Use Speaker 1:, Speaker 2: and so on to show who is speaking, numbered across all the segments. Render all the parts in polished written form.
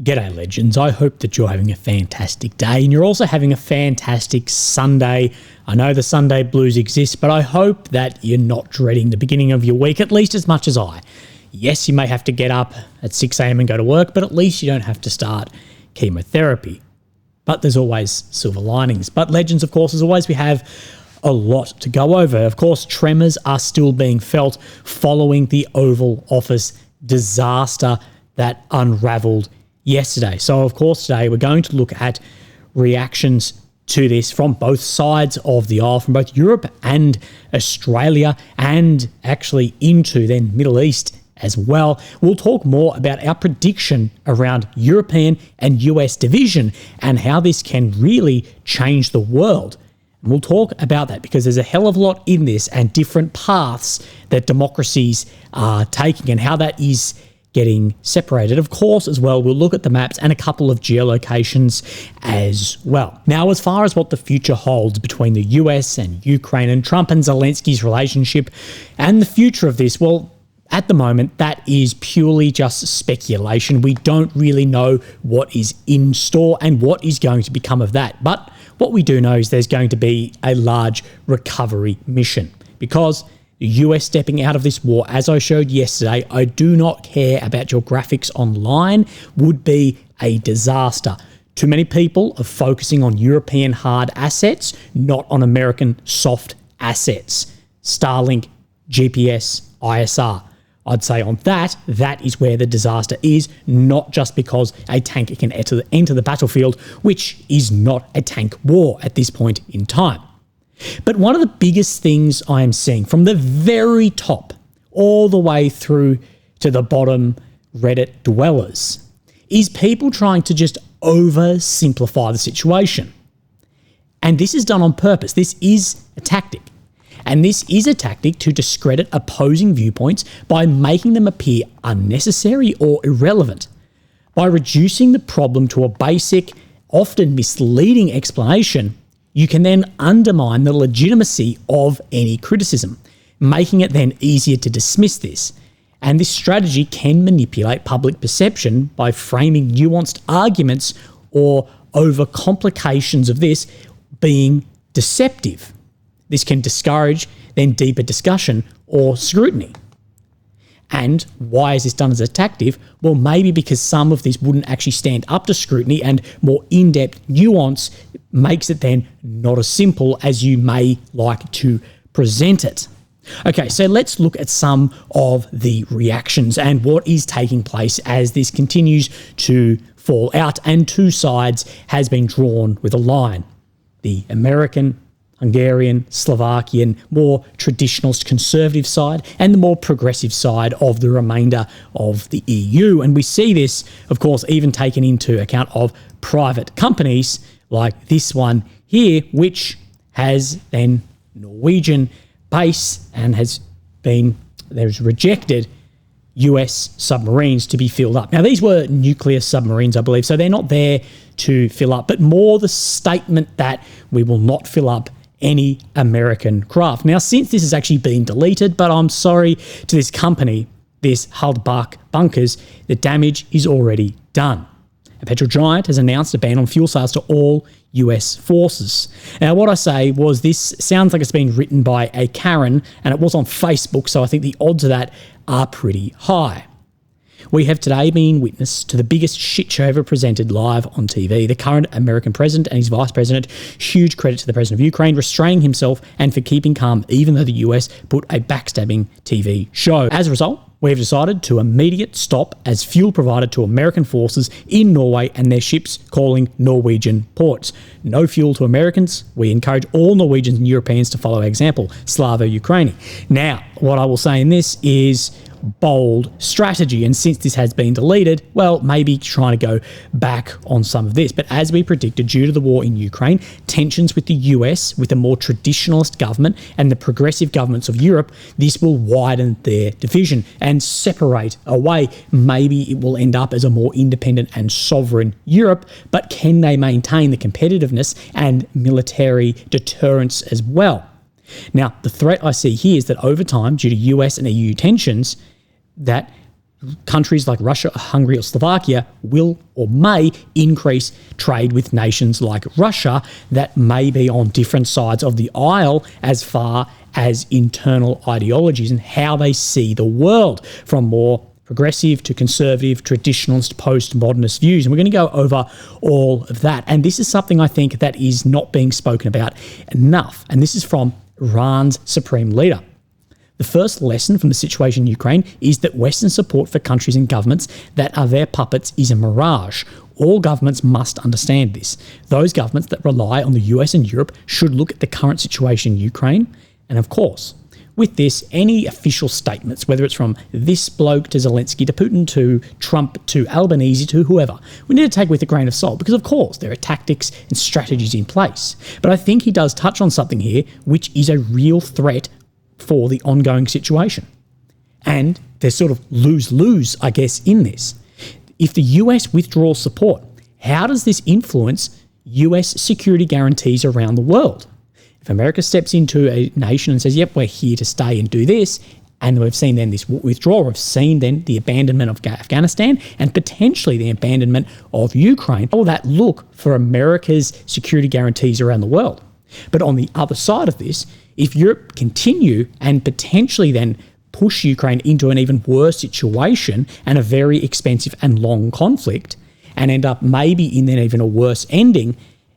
Speaker 1: G'day legends, I hope that you're having a fantastic day and you're also having a fantastic Sunday. I know the Sunday blues exist, but I hope that you're not dreading the beginning of your week at least as much as I. Yes, you may have to get up at 6 a.m. and go to work, but at least you don't have to start chemotherapy. But there's always silver linings. But legends, of course, as always, we have a lot to go over. Of course, tremors are still being felt following the Oval Office disaster that unravelled yesterday. So, of course, today we're going to look at reactions to this from both sides of the aisle, from both Europe and Australia, and actually into then Middle East as well. We'll talk more about our prediction around European and US division and how this can really change the world. And we'll talk about that because there's a hell of a lot in this and different paths that democracies are taking and how that is getting separated. Of course, as well, we'll look at the maps and a couple of geolocations as well. Now, as far as what the future holds between the US and Ukraine and Trump and Zelensky's relationship and the future of this, well, at the moment, that is purely just speculation. We don't really know what is in store and what is going to become of that. But what we do know is there's going to be a large recovery mission because the US stepping out of this war, as I showed yesterday, I do not care about your graphics online, would be a disaster. Too many people are focusing on European hard assets, not on American soft assets. Starlink, GPS, ISR. I'd say on that is where the disaster is, not just because a tank can enter the battlefield, which is not a tank war at this point in time. But one of the biggest things I am seeing from the very top all the way through to the bottom Reddit dwellers is people trying to just oversimplify the situation. And this is done on purpose. This is a tactic. And this is a tactic to discredit opposing viewpoints by making them appear unnecessary or irrelevant. By reducing the problem to a basic, often misleading explanation, you can then undermine the legitimacy of any criticism, making it then easier to dismiss this. And this strategy can manipulate public perception by framing nuanced arguments or overcomplications of this being deceptive. This can discourage then deeper discussion or scrutiny. And why is this done as a tactic? Well, maybe because some of this wouldn't actually stand up to scrutiny and more in-depth nuance makes it then not as simple as you may like to present it. Okay, so let's look at some of the reactions and what is taking place as this continues to fall out and two sides has been drawn with a line. The American, Hungarian, Slovakian, more traditionalist conservative side and the more progressive side of the remainder of the EU. And we see this, of course, even taken into account of private companies like this one here, which has then Norwegian base and there's rejected US submarines to be filled up. Now, these were nuclear submarines, I believe, so they're not there to fill up, but more the statement that we will not fill up any American craft. Now, since this has actually been deleted, but I'm sorry to this company, this Haldbach Bunkers, the damage is already done. A petrol giant has announced a ban on fuel sales to all US forces. Now, what I say was this sounds like it's been written by a Karen, and it was on Facebook, so I think the odds of that are pretty high. We have today been witness to the biggest shit show ever presented live on TV. The current American president and his vice president, huge credit to the president of Ukraine, restraining himself and for keeping calm even though the US put a backstabbing TV show. As a result, we have decided to immediate stop as fuel provided to American forces in Norway and their ships calling Norwegian ports. No fuel to Americans. We encourage all Norwegians and Europeans to follow our example. Slava Ukraini. Now, what I will say in this is bold strategy, and since this has been deleted, well, maybe trying to go back on some of this. But as we predicted, due to the war in Ukraine, tensions with the US, with the more traditionalist government and the progressive governments of Europe, this will widen their division and separate away. Maybe it will end up as a more independent and sovereign Europe, but can they maintain the competitiveness and military deterrence as well? Now, the threat I see here is that over time, due to US and EU tensions, that countries like Russia, Hungary or Slovakia will or may increase trade with nations like Russia that may be on different sides of the aisle as far as internal ideologies and how they see the world, from more progressive to conservative, traditionalist, postmodernist views. And we're going to go over all of that. And this is something I think that is not being spoken about enough. And this is from Iran's supreme leader. The first lesson from the situation in Ukraine is that Western support for countries and governments that are their puppets is a mirage. All governments must understand this. Those governments that rely on the US and Europe should look at the current situation in Ukraine. And of course, with this, any official statements, whether it's from this bloke to Zelensky to Putin to Trump to Albanese to whoever, we need to take with a grain of salt because, of course, there are tactics and strategies in place. But I think he does touch on something here which is a real threat for the ongoing situation. And there's sort of lose-lose, I guess, in this. If the US withdraws support, how does this influence US security guarantees around the world? If America steps into a nation and says, yep, we're here to stay and do this, and we've seen then this withdrawal, we've seen then the abandonment of Afghanistan and potentially the abandonment of Ukraine, how will that look for America's security guarantees around the world? But on the other side of this, if Europe continue and potentially then push Ukraine into an even worse situation and a very expensive and long conflict and end up maybe in an even a worse ending,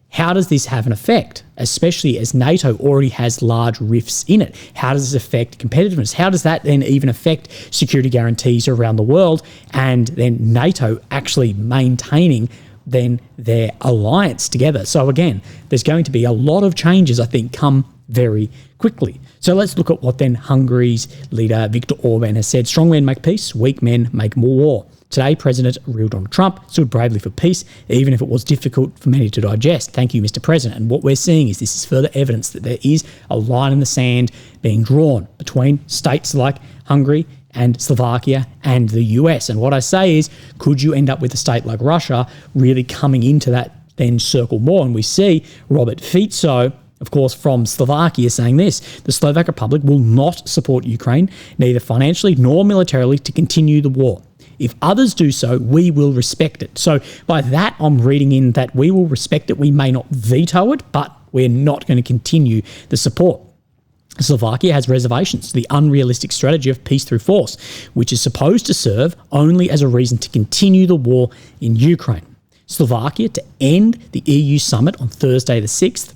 Speaker 1: how does this have an effect, especially as NATO already has large rifts in it? How does this affect competitiveness? How does that then even affect security guarantees around the world and then NATO actually maintaining then their alliance together? So again, there's going to be a lot of changes, I think, come very quickly. So let's look at what then Hungary's leader Viktor Orban has said. Strong men make peace, weak men make more war. Today, President real Donald Trump stood bravely for peace, even if it was difficult for many to digest. Thank you, Mr. President. And what we're seeing is this is further evidence that there is a line in the sand being drawn between states like Hungary and Slovakia and the US. And what I say is, could you end up with a state like Russia really coming into that then circle more? And we see Robert Fico, of course, from Slovakia saying this: the Slovak Republic will not support Ukraine, neither financially nor militarily, to continue the war. If others do so, we will respect it. So by that, I'm reading in that we will respect it. We may not veto it, but we're not going to continue the support. Slovakia has reservations to the unrealistic strategy of peace through force, which is supposed to serve only as a reason to continue the war in Ukraine. Slovakia, to end the EU summit on Thursday the 6th,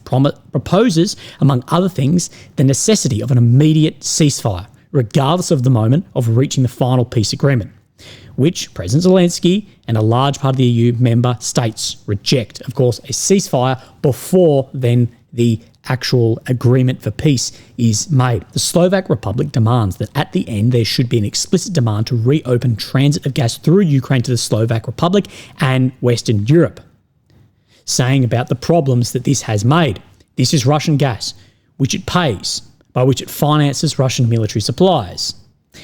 Speaker 1: proposes, among other things, the necessity of an immediate ceasefire, regardless of the moment of reaching the final peace agreement, which President Zelensky and a large part of the EU member states reject. Of course, a ceasefire before then the actual agreement for peace is made. The Slovak Republic demands that at the end there should be an explicit demand to reopen transit of gas through Ukraine to the Slovak Republic and Western Europe, saying about the problems that this has made. This is Russian gas, which it pays, by which it finances Russian military supplies.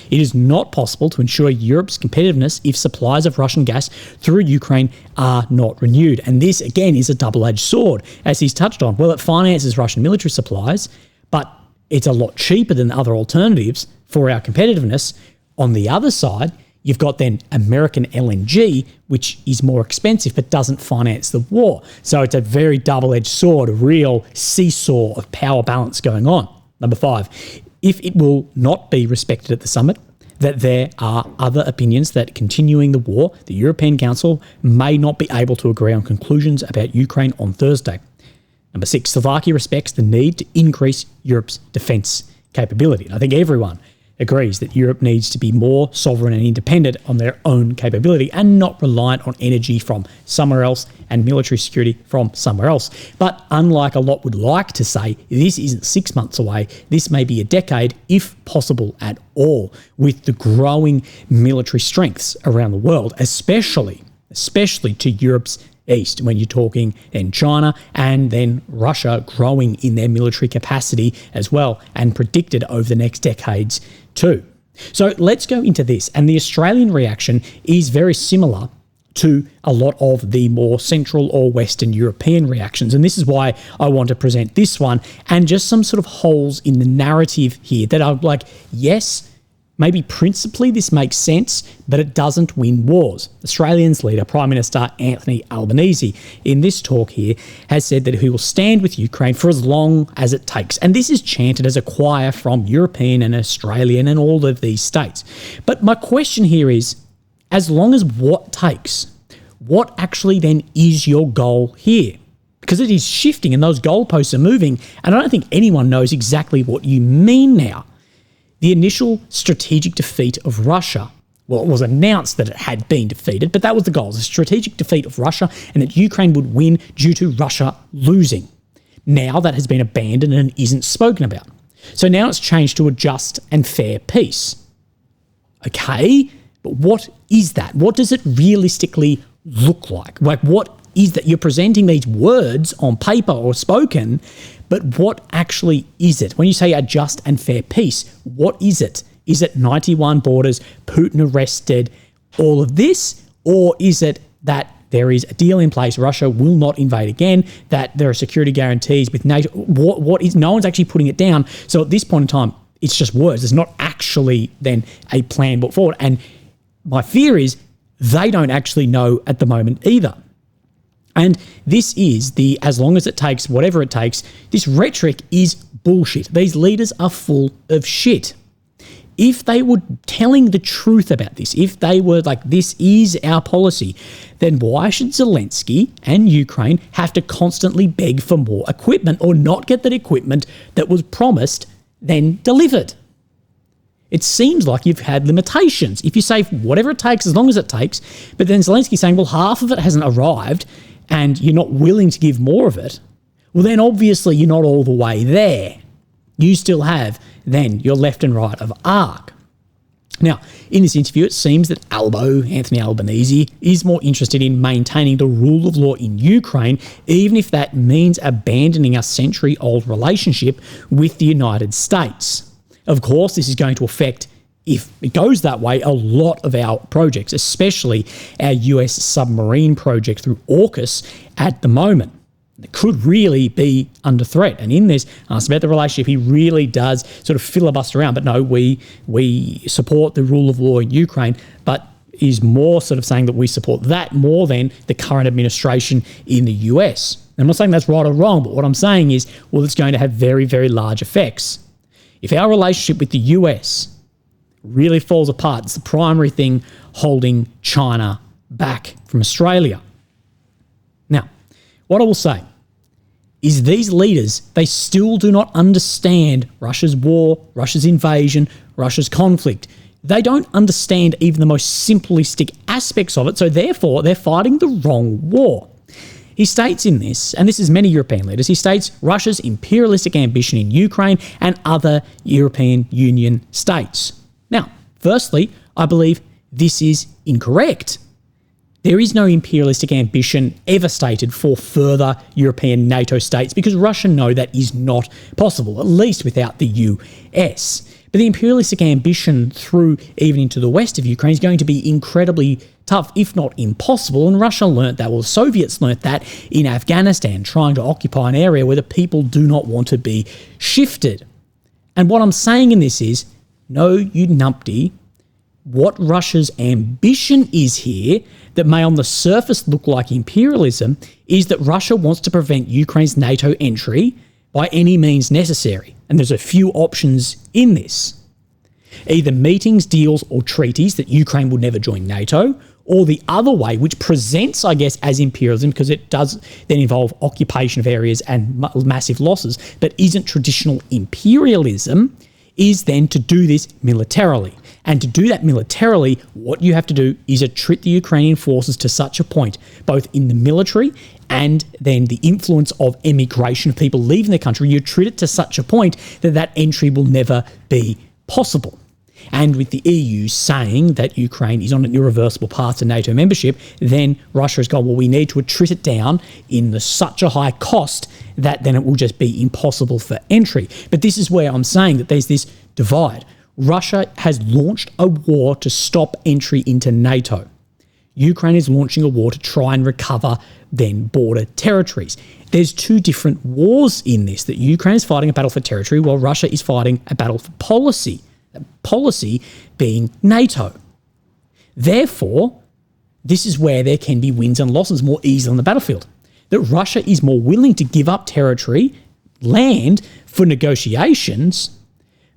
Speaker 1: It is not possible to ensure Europe's competitiveness if supplies of Russian gas through Ukraine are not renewed. And this, again, is a double-edged sword, as he's touched on. Well, it finances Russian military supplies, but it's a lot cheaper than other alternatives for our competitiveness. On the other side, you've got then American LNG, which is more expensive but doesn't finance the war. So it's a very double-edged sword, a real seesaw of power balance going on. Number 5. If it will not be respected at the summit, that there are other opinions that continuing the war, the European Council may not be able to agree on conclusions about Ukraine on Thursday. Number 6, Slovakia respects the need to increase Europe's defence capability. And I think everyone agrees that Europe needs to be more sovereign and independent on their own capability and not reliant on energy from somewhere else and military security from somewhere else. But unlike a lot would like to say, this isn't 6 months away. This may be a decade, if possible at all, with the growing military strengths around the world, especially to Europe's east, when you're talking then China and then Russia growing in their military capacity as well, and predicted over the next decades too. So let's go into this. And the Australian reaction is very similar to a lot of the more Central or Western European reactions. And this is why I want to present this one and just some sort of holes in the narrative here that are like, yes, Maybe principally this makes sense, but it doesn't win wars. Australians leader, Prime Minister Anthony Albanese, in this talk here, has said that he will stand with Ukraine for as long as it takes. And this is chanted as a choir from European and Australian and all of these states. But my question here is, as long as what takes? What actually then is your goal here? Because it is shifting and those goalposts are moving, and I don't think anyone knows exactly what you mean now. The initial strategic defeat of Russia, well, it was announced that it had been defeated, but that was the goal, the strategic defeat of Russia, and that Ukraine would win due to Russia losing. Now that has been abandoned and isn't spoken about. So now it's changed to a just and fair peace. Okay, but what is that? What does it realistically look like? Like, what is that? You're presenting these words on paper or spoken, but what actually is it? When you say a just and fair peace, what is it? Is it 91 borders, Putin arrested, all of this? Or is it that there is a deal in place, Russia will not invade again, that there are security guarantees with NATO? What is? No one's actually putting it down. So at this point in time, it's just words. There's not actually then a plan brought forward. And my fear is they don't actually know at the moment either. And this is the as long as it takes, whatever it takes, this rhetoric is bullshit. These leaders are full of shit. If they were telling the truth about this, if they were like, this is our policy, then why should Zelensky and Ukraine have to constantly beg for more equipment or not get that equipment that was promised, then delivered? It seems like you've had limitations. If you say whatever it takes, as long as it takes, but then Zelensky's saying, well, half of it hasn't arrived and you're not willing to give more of it, well, then obviously you're not all the way there. You still have then your left and right of arc. Now, in this interview, it seems that Anthony Albanese, is more interested in maintaining the rule of law in Ukraine, even if that means abandoning a century-old relationship with the United States. Of course, this is going to affect, if it goes that way, a lot of our projects, especially our US submarine project through AUKUS at the moment. It could really be under threat. And in this, asked about the relationship, he really does sort of filibuster around. But no, we support the rule of law in Ukraine, but is more sort of saying that we support that more than the current administration in the US. I'm not saying that's right or wrong, but what I'm saying is, well, it's going to have very, very large effects. If our relationship with the US really falls apart, it's the primary thing holding China back from Australia. Now, what I will say is these leaders, they still do not understand Russia's war, Russia's invasion, Russia's conflict. They don't understand even the most simplistic aspects of it, so therefore they're fighting the wrong war. He states in this, and this is many European leaders, he states Russia's imperialistic ambition in Ukraine and other European Union states. Now, firstly, I believe this is incorrect. There is no imperialistic ambition ever stated for further European NATO states because Russia know that is not possible, at least without the US. But the imperialistic ambition through even into the west of Ukraine is going to be incredibly tough, if not impossible, and Russia learnt that, well, the Soviets learnt that in Afghanistan, trying to occupy an area where the people do not want to be shifted. And what I'm saying in this is, no, you numpty, what Russia's ambition is here, that may on the surface look like imperialism, is that Russia wants to prevent Ukraine's NATO entry by any means necessary. And there's a few options in this. Either meetings, deals, or treaties that Ukraine would never join NATO, or the other way, which presents, I guess, as imperialism, because it does then involve occupation of areas and massive losses, but isn't traditional imperialism, is then to do this militarily. And to do that militarily, what you have to do is attrit the Ukrainian forces to such a point, both in the military and then the influence of emigration of people leaving the country, you attrit it to such a point that that entry will never be possible. And with the EU saying that Ukraine is on an irreversible path to NATO membership, then Russia has gone, well, we need to attrit it down in such a high cost that then it will just be impossible for entry. But this is where I'm saying that there's this divide. Russia has launched a war to stop entry into NATO. Ukraine is launching a war to try and recover then border territories. There's two different wars in this, that Ukraine is fighting a battle for territory while Russia is fighting a battle for policy. policy being NATO. Therefore, this is where there can be wins and losses more easily on the battlefield. That Russia is more willing to give up territory, land, for negotiations,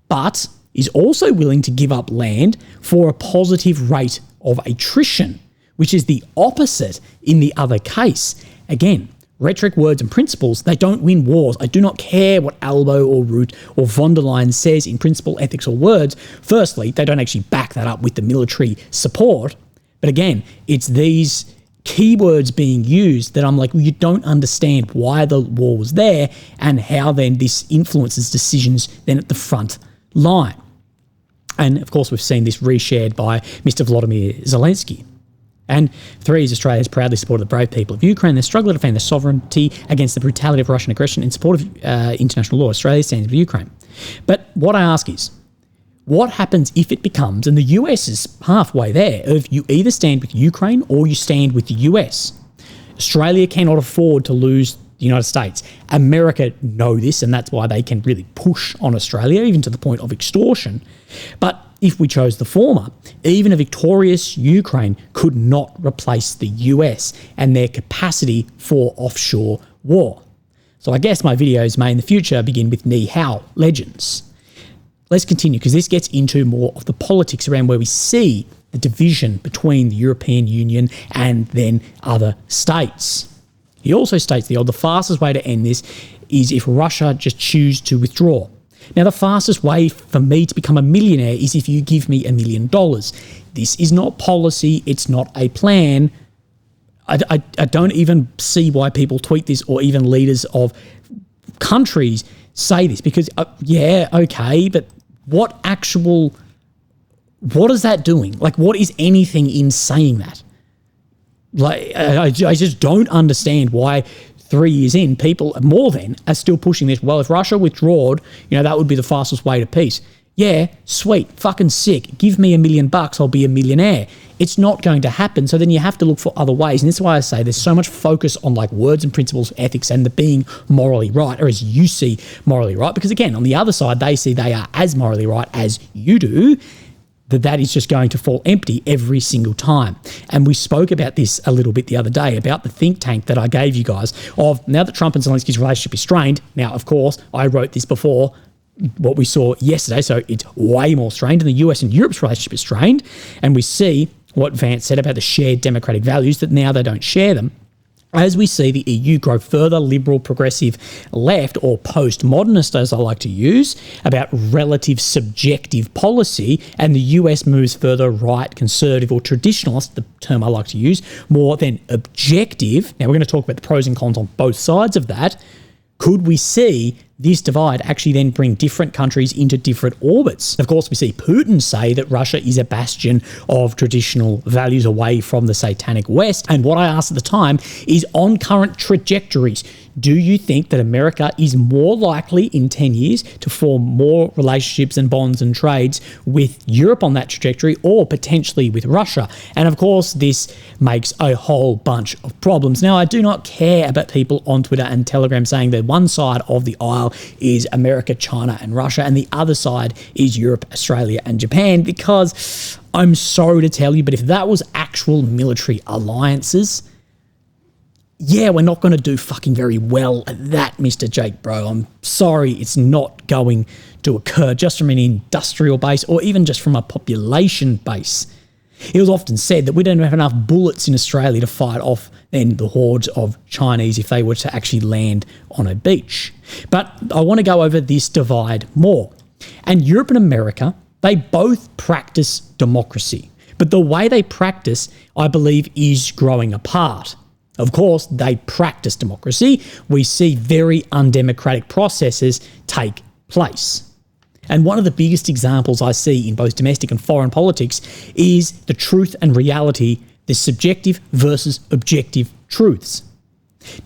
Speaker 1: but is also willing to give up land for a positive rate of attrition, which is the opposite in the other case. Again, rhetoric, words and principles, they don't win wars. I do not care what Albo or Root or von der Leyen says in principle, ethics or words. Firstly, they don't actually back that up with the military support. But again, it's these keywords being used that I'm like, well, you don't understand why the war was there and how then this influences decisions then at the front line. And of course, we've seen this reshared by Mr. Volodymyr Zelensky. And 3 is Australia has proudly supported the brave people of Ukraine. They struggle to defend their sovereignty against the brutality of Russian aggression in support of international law. Australia stands with Ukraine. But what I ask is, what happens if it becomes, and the US is halfway there, if you either stand with Ukraine or you stand with the US? Australia cannot afford to lose the United States. America know this, and that's why they can really push on Australia, even to the point of extortion. But if we chose the former, even a victorious Ukraine could not replace the US and their capacity for offshore war. So I guess my videos may in the future begin with Ni Hao legends. Let's continue, because this gets into more of the politics around where we see the division between the European Union and then other states. He also states the fastest way to end this is if Russia just choose to withdraw. Now, the fastest way for me to become a millionaire is if you give me $1 million. This is not policy. It's not a plan. I don't even see why people tweet this, or even leaders of countries say this, because yeah, okay, but what is that doing? Like, what is anything in saying that? Like, I just don't understand why 3 years in, people more than are still pushing this. Well, if Russia withdrawed, that would be the fastest way to peace. Yeah, sweet, fucking sick. Give me $1 million, I'll be a millionaire. It's not going to happen. So then you have to look for other ways. And this is why I say there's so much focus on like words and principles, ethics, and the being morally right, or as you see morally right. Because again, on the other side, they see they are as morally right as you do. That is just going to fall empty every single time. And we spoke about this a little bit the other day about the think tank that I gave you guys of now that Trump and Zelensky's relationship is strained. Now, of course, I wrote this before what we saw yesterday, so it's way more strained, and the US and Europe's relationship is strained. And we see what Vance said about the shared democratic values, that now they don't share them. As we see the EU grow further liberal, progressive, left, or postmodernist, as I like to use, about relative subjective policy, and the US moves further right, conservative, or traditionalist, the term I like to use, more than objective. Now, we're going to talk about the pros and cons on both sides of that. Could we see this divide actually then bring different countries into different orbits? Of course, we see Putin say that Russia is a bastion of traditional values away from the satanic West. And what I asked at the time is, on current trajectories, do you think that America is more likely in 10 years to form more relationships and bonds and trades with Europe on that trajectory, or potentially with Russia? And of course, this makes a whole bunch of problems. Now, I do not care about people on Twitter and Telegram saying that one side of the aisle is America, China, and Russia, and the other side is Europe, Australia, and Japan, because I'm sorry to tell you, but if that was actual military alliances, yeah, we're not going to do fucking very well at that, Mr. Jake Bro. I'm sorry, it's not going to occur just from an industrial base or even just from a population base. It was often said that we don't have enough bullets in Australia to fight off then the hordes of Chinese if they were to actually land on a beach. But I want to go over this divide more. And Europe and America, they both practice democracy. But the way they practice, I believe, is growing apart. Of course, they practice democracy. We see very undemocratic processes take place. And one of the biggest examples I see in both domestic and foreign politics is the truth and reality, the subjective versus objective truths.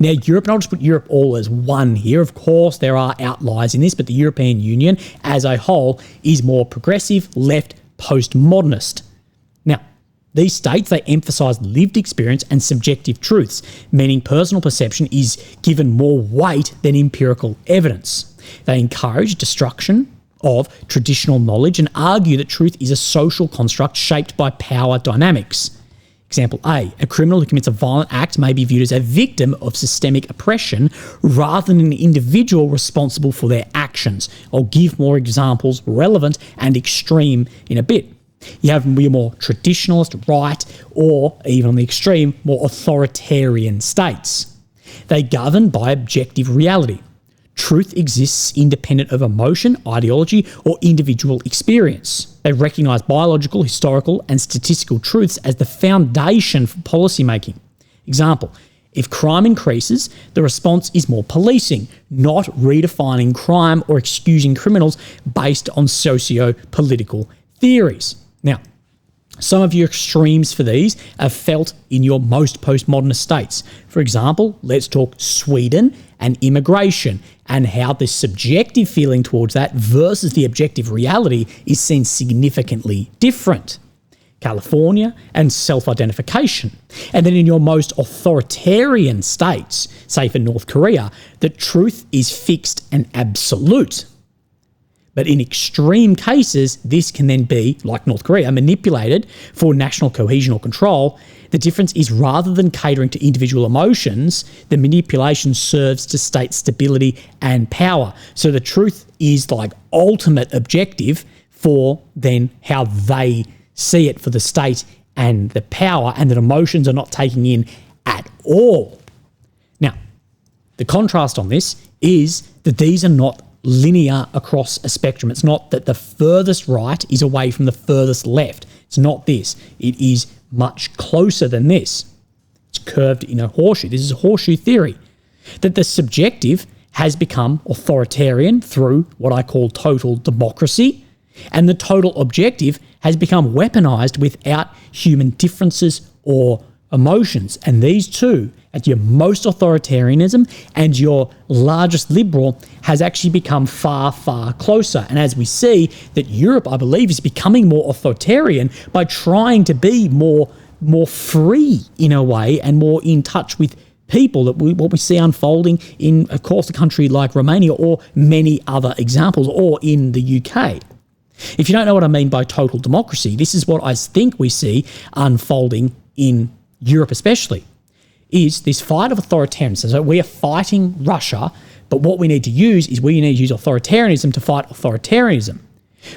Speaker 1: Now, Europe, and I'll just put Europe all as one here. Of course, there are outliers in this, but the European Union as a whole is more progressive, left, postmodernist. Now, these states, they emphasise lived experience and subjective truths, meaning personal perception is given more weight than empirical evidence. They encourage destruction, of traditional knowledge and argue that truth is a social construct shaped by power dynamics. Example A, a criminal who commits a violent act may be viewed as a victim of systemic oppression rather than an individual responsible for their actions. I'll give more examples, relevant and extreme, in a bit. You have your more traditionalist right, or even on the extreme, more authoritarian states. They govern by objective reality. Truth exists independent of emotion, ideology, or individual experience. They recognise biological, historical, and statistical truths as the foundation for policymaking. Example, if crime increases, the response is more policing, not redefining crime or excusing criminals based on socio-political theories. Now, some of your extremes for these are felt in your most postmodernist states. For example, let's talk Sweden and immigration, and how the subjective feeling towards that versus the objective reality is seen significantly different. California and self-identification. And then in your most authoritarian states, say for North Korea, the truth is fixed and absolute. But in extreme cases, this can then be, like North Korea, manipulated for national cohesion or control. The difference is, rather than catering to individual emotions, the manipulation serves to state stability and power. So the truth is like ultimate objective for then how they see it for the state and the power, and that emotions are not taking in at all. Now, the contrast on this is that these are not linear across a spectrum. It's not that the furthest right is away from the furthest left. It's not this. It is much closer than this. It's curved in a horseshoe. This is a horseshoe theory. That the subjective has become authoritarian through what I call total democracy, and the total objective has become weaponized without human differences or emotions. And these two, at your most authoritarianism and your largest liberal, has actually become far, far closer. And as we see that Europe, I believe, is becoming more authoritarian by trying to be more free in a way and more in touch with people, that what we see unfolding in, of course, a country like Romania or many other examples, or in the UK. If you don't know what I mean by total democracy, this is what I think we see unfolding in Europe especially, is this fight of authoritarianism. So we are fighting Russia, but what we need to use is we need to use authoritarianism to fight authoritarianism,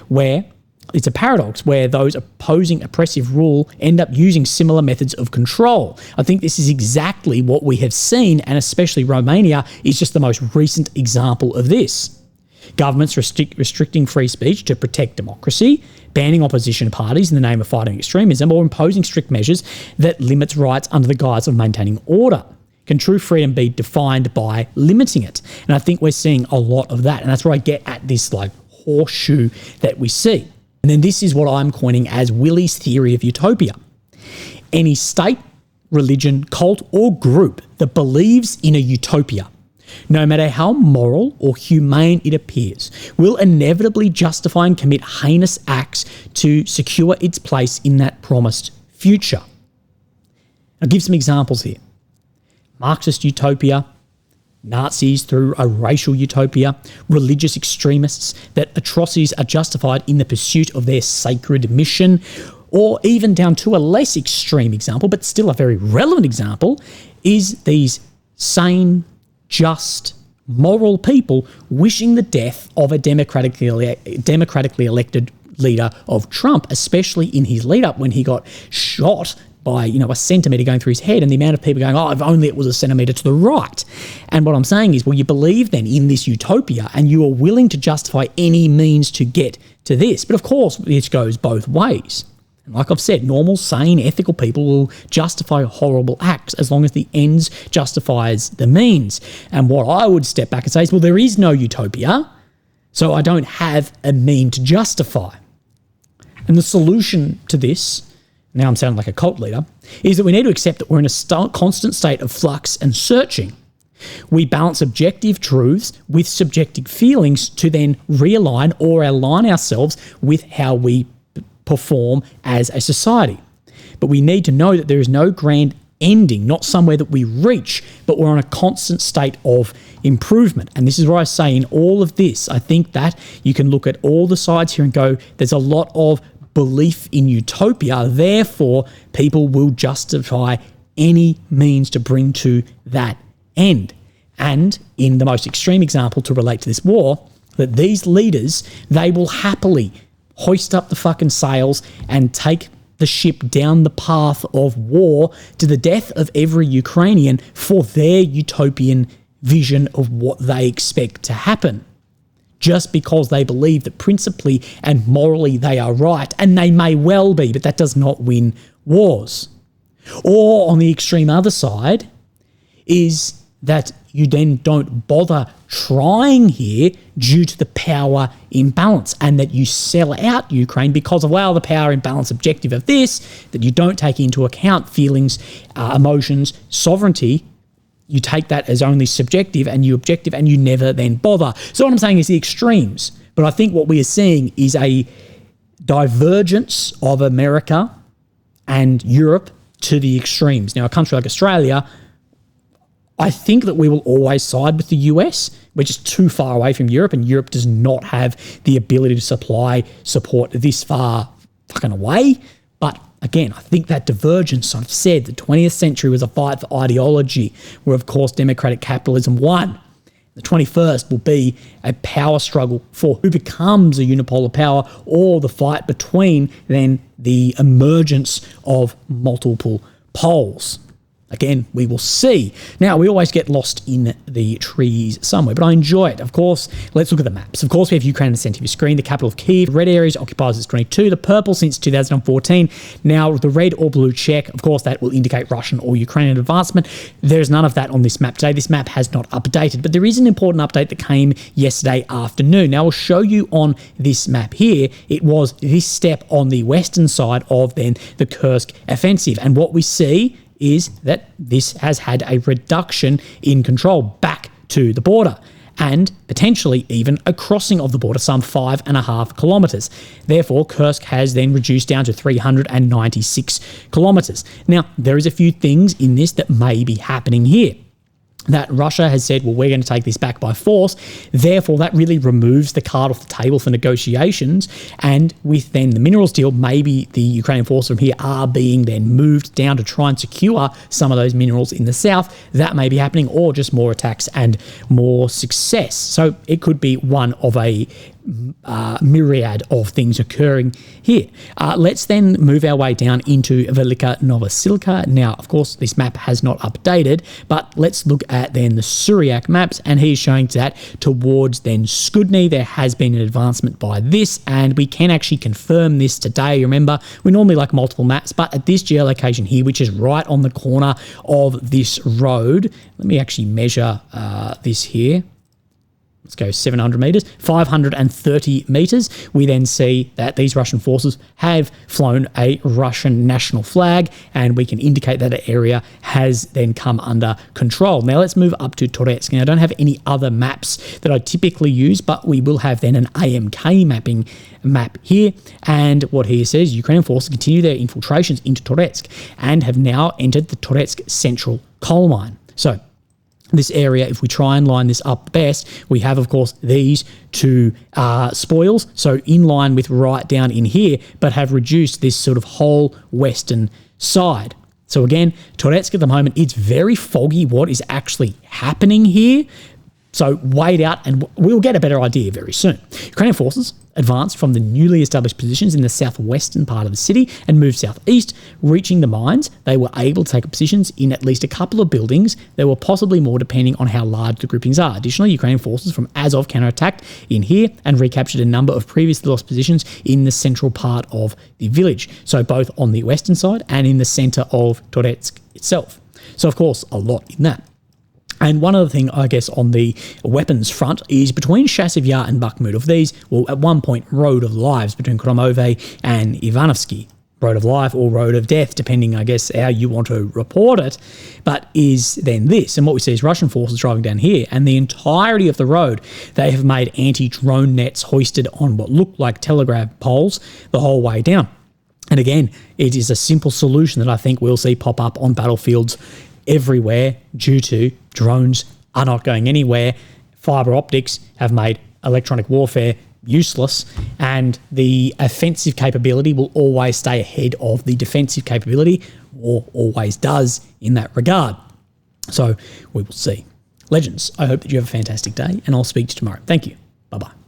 Speaker 1: where it's a paradox where those opposing oppressive rule end up using similar methods of control. I think this is exactly what we have seen, and especially Romania is just the most recent example of this. Governments restricting free speech to protect democracy, banning opposition parties in the name of fighting extremism, or imposing strict measures that limits rights under the guise of maintaining order. Can true freedom be defined by limiting it? And I think we're seeing a lot of that, and that's where I get at this like horseshoe that we see. And then this is what I'm coining as Willie's theory of utopia. Any state, religion, cult, or group that believes in a utopia, no matter how moral or humane it appears, will inevitably justify and commit heinous acts to secure its place in that promised future. I'll give some examples here. Marxist utopia, Nazis through a racial utopia, religious extremists, that atrocities are justified in the pursuit of their sacred mission, or even down to a less extreme example, but still a very relevant example, is these sane, just, moral people wishing the death of a democratically elected leader of Trump, especially in his lead-up when he got shot by, a centimetre going through his head, and the amount of people going, if only it was a centimetre to the right. And what I'm saying is, well, you believe then in this utopia, and you are willing to justify any means to get to this. But of course, this goes both ways. And like I've said, normal, sane, ethical people will justify horrible acts as long as the ends justifies the means. And what I would step back and say is, well, there is no utopia, so I don't have a mean to justify. And the solution to this, now I'm sounding like a cult leader, is that we need to accept that we're in a constant state of flux and searching. We balance objective truths with subjective feelings to then realign or align ourselves with how we perform as a society. But we need to know that there is no grand ending, not somewhere that we reach, but we're on a constant state of improvement. And this is where I say in all of this, I think that you can look at all the sides here and go, there's a lot of belief in utopia, therefore people will justify any means to bring to that end. And in the most extreme example to relate to this war, that these leaders, they will happily hoist up the fucking sails and take the ship down the path of war to the death of every Ukrainian for their utopian vision of what they expect to happen. Just because they believe that principally and morally they are right, and they may well be, but that does not win wars. Or on the extreme other side is that you then don't bother trying here due to the power imbalance, and that you sell out Ukraine because of, well, the power imbalance objective of this, that you don't take into account feelings, emotions, sovereignty. You take that as only subjective and you objective, and you never then bother. So what I'm saying is the extremes. But I think what we are seeing is a divergence of America and Europe to the extremes. Now, a country like Australia, I think that we will always side with the US. We're just too far away from Europe, and Europe does not have the ability to supply support this far fucking away. But again, I think that divergence, I've said, the 20th century was a fight for ideology, where of course democratic capitalism won. The 21st will be a power struggle for who becomes a unipolar power, or the fight between then the emergence of multiple poles. Again, we will see. Now, we always get lost in the trees somewhere, but I enjoy it. Of course, let's look at the maps. Of course, we have Ukraine in the centre of your screen, the capital of Kyiv. Red areas occupies since 22, the purple since 2014. Now, the red or blue check, of course, that will indicate Russian or Ukrainian advancement. There's none of that on this map today. This map has not updated, but there is an important update that came yesterday afternoon. Now, I'll show you on this map here, it was this step on the western side of then the Kursk offensive. And what we see is that this has had a reduction in control back to the border, and potentially even a crossing of the border, some 5.5 kilometres. Therefore, Kursk has then reduced down to 396 kilometres. Now, there is a few things in this that may be happening here. That Russia has said, well, we're going to take this back by force. Therefore, that really removes the card off the table for negotiations. And with then the minerals deal, maybe the Ukrainian forces from here are being then moved down to try and secure some of those minerals in the south. That may be happening, or just more attacks and more success. So it could be one of a myriad of things occurring here. Let's then move our way down into Velyka Novosilka. Now, of course, this map has not updated, but let's look at then the Syriac maps, and he's showing that towards then Skudny, there has been an advancement by this, and we can actually confirm this today. Remember, we normally like multiple maps, but at this geolocation here, which is right on the corner of this road, let me actually measure this here. Let's go 700 metres, 530 metres. We then see that these Russian forces have flown a Russian national flag, and we can indicate that an area has then come under control. Now let's move up to Toretsk. Now I don't have any other maps that I typically use, but we will have then an AMK mapping map here. And what here says, Ukrainian forces continue their infiltrations into Toretsk and have now entered the Toretsk central coal mine. So this area, if we try and line this up best, we have, of course, these two spoils, so in line with right down in here, but have reduced this sort of whole western side. So again, Toretsk at the moment, it's very foggy what is actually happening here. So wait out, and we'll get a better idea very soon. Ukrainian forces advanced from the newly established positions in the southwestern part of the city and moved southeast, reaching the mines. They were able to take positions in at least a couple of buildings. There were possibly more depending on how large the groupings are. Additionally, Ukrainian forces from Azov counterattacked in here and recaptured a number of previously lost positions in the central part of the village. So both on the western side and in the centre of Toretsk itself. So of course, a lot in that. And one other thing, I guess, on the weapons front is between Chasiv Yar and Bakhmut. Of these, well, at one point, Road of Lives between Kromove and Ivanovsky. Road of Life or Road of Death, depending, I guess, how you want to report it, but is then this. And what we see is Russian forces driving down here, and the entirety of the road, they have made anti-drone nets hoisted on what look like telegraph poles the whole way down. And again, it is a simple solution that I think we'll see pop up on battlefields everywhere due to drones are not going anywhere. Fibre optics have made electronic warfare useless, and the offensive capability will always stay ahead of the defensive capability, or always does in that regard. So we will see. Legends, I hope that you have a fantastic day, and I'll speak to you tomorrow. Thank you. Bye-bye.